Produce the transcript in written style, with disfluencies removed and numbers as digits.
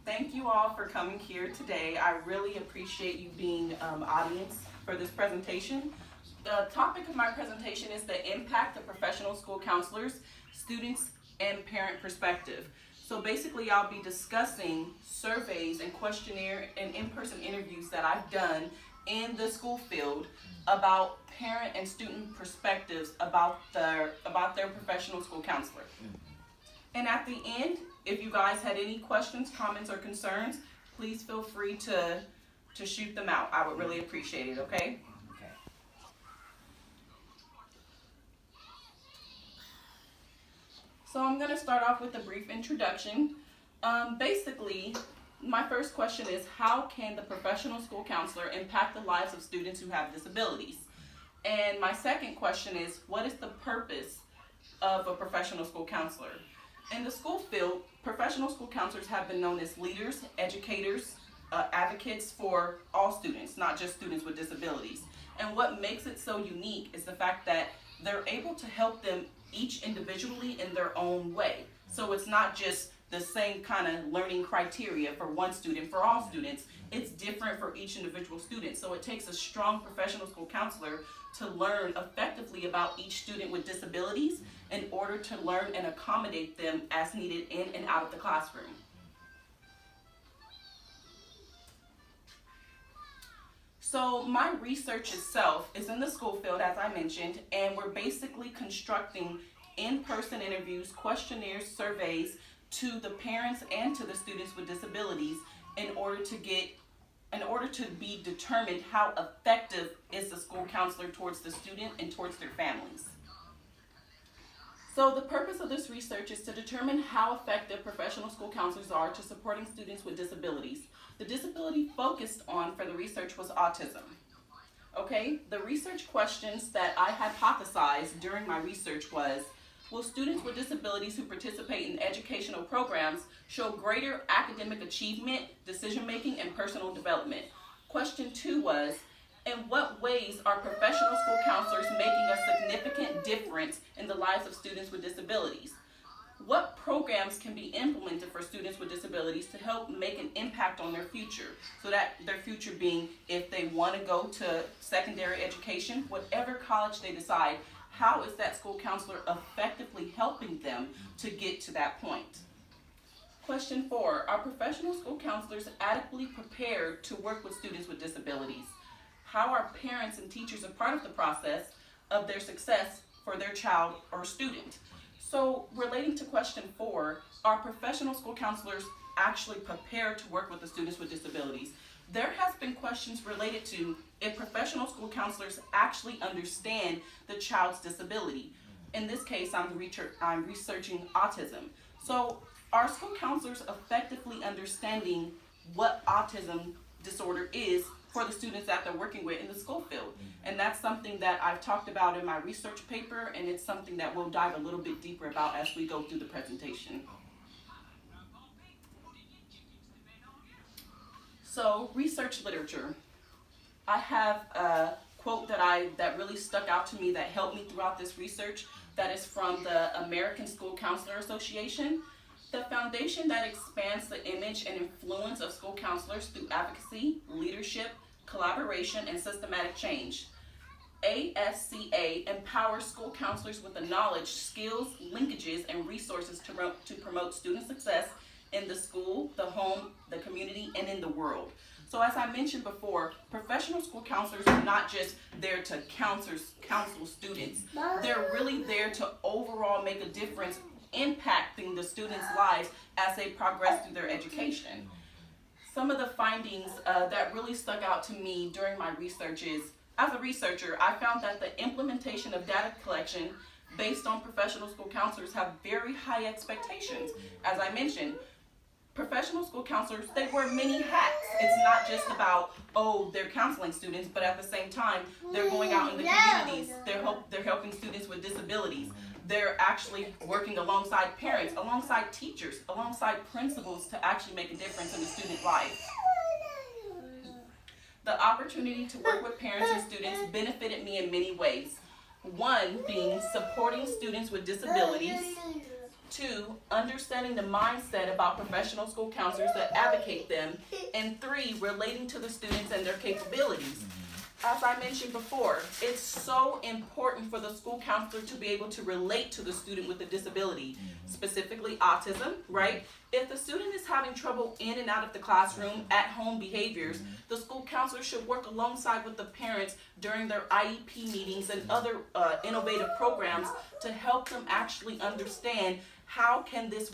Thank you all for coming here today. I really appreciate you being audience for this presentation. The topic of my presentation is the impact of professional school counselors, students, and parent perspective. So basically I'll be discussing surveys and questionnaire and in-person interviews that I've done in the school field about parent and student perspectives about their professional school counselor. And at the end, if you guys had any questions, comments, or concerns, please feel free to shoot them out. I would really appreciate it, okay? Okay. So I'm going to start off with a brief introduction. Basically, my first question is, how can the professional school counselor impact the lives of students who have disabilities? And my second question is, what is the purpose of a professional school counselor? In the school field, professional school counselors have been known as leaders, educators, advocates for all students, not just students with disabilities. And what makes it so unique is the fact that they're able to help them each individually in their own way. So it's not just the same kind of learning criteria for one student, for all students. It's different for each individual student. So it takes a strong professional school counselor to learn effectively about each student with disabilities in order to learn and accommodate them as needed in and out of the classroom. So my research itself is in the school field, as I mentioned, and we're basically constructing in-person interviews, questionnaires, surveys to the parents and to the students with disabilities in order to be determined how effective is the school counselor towards the student and towards their families. So the purpose of this research is to determine how effective professional school counselors are to supporting students with disabilities. The disability focused on for the research was autism. Okay, the research questions that I hypothesized during my research was, will students with disabilities who participate in educational programs show greater academic achievement, decision-making, and personal development? Question 2 was, in what ways are professional school counselors making a significant difference in the lives of students with disabilities? What programs can be implemented for students with disabilities to help make an impact on their future? So that their future being, if they want to go to secondary education, whatever college they decide, how is that school counselor effectively helping them to get to that point? Question 4, are professional school counselors adequately prepared to work with students with disabilities? How are parents and teachers a part of the process of their success for their child or student? So relating to question 4, are professional school counselors actually prepared to work with the students with disabilities? There has been questions related to if professional school counselors actually understand the child's disability. In this case, I'm researching autism. So are school counselors effectively understanding what autism disorder is for the students that they're working with in the school field? And that's something that I've talked about in my research paper, and it's something that we'll dive a little bit deeper about as we go through the presentation. So, research literature. I have a quote that really stuck out to me that helped me throughout this research that is from the American School Counselor Association. The foundation that expands the image and influence of school counselors through advocacy, leadership, collaboration, and systematic change. ASCA empowers school counselors with the knowledge, skills, linkages, and resources to promote student success in the school, the home, the community, and in the world. So as I mentioned before, professional school counselors are not just there to counsel students. They're really there to overall make a difference, impacting the students' lives as they progress through their education. Some of the findings that really stuck out to me during my research is, as a researcher, I found that the implementation of data collection based on professional school counselors have very high expectations. As I mentioned, professional school counselors, they wear many hats. It's not just about, oh, they're counseling students, but at the same time, they're going out in the communities. They're helping students with disabilities. They're actually working alongside parents, alongside teachers, alongside principals to actually make a difference in the student life. The opportunity to work with parents and students benefited me in many ways. One being supporting students with disabilities. 2, understanding the mindset about professional school counselors that advocate them. And 3, relating to the students and their capabilities. As I mentioned before, it's so important for the school counselor to be able to relate to the student with a disability, specifically autism, right? If the student is having trouble in and out of the classroom, at home behaviors, the school counselor should work alongside with the parents during their IEP meetings and other innovative programs to help them actually understand how can this